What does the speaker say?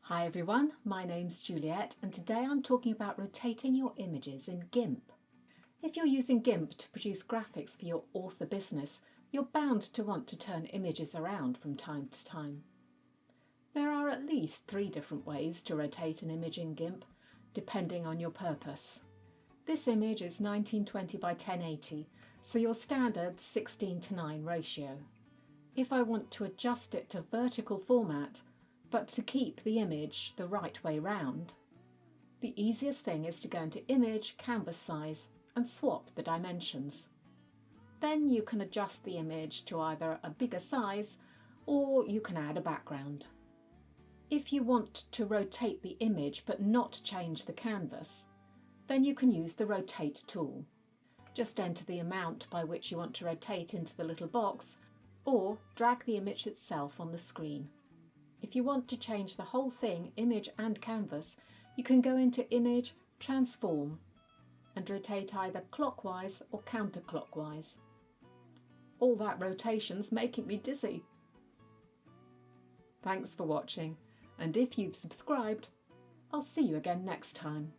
Hi everyone, my name's Juliet and today I'm talking about rotating your images in GIMP. If you're using GIMP to produce graphics for your author business, you're bound to want to turn images around from time to time. There are at least 3 different ways to rotate an image in GIMP, depending on your purpose. This image is 1920 by 1080, so your standard 16:9 ratio. If I want to adjust it to vertical format, but to keep the image the right way round, the easiest thing is to go into Image, Canvas Size and swap the dimensions. Then you can adjust the image to either a bigger size or you can add a background. If you want to rotate the image but not change the canvas, then you can use the Rotate tool. Just enter the amount by which you want to rotate into the little box or drag the image itself on the screen. If you want to change the whole thing, image and canvas, you can go into Image, Transform and rotate either clockwise or counterclockwise. All that rotation's making me dizzy. Thanks for watching, and if you've subscribed, I'll see you again next time.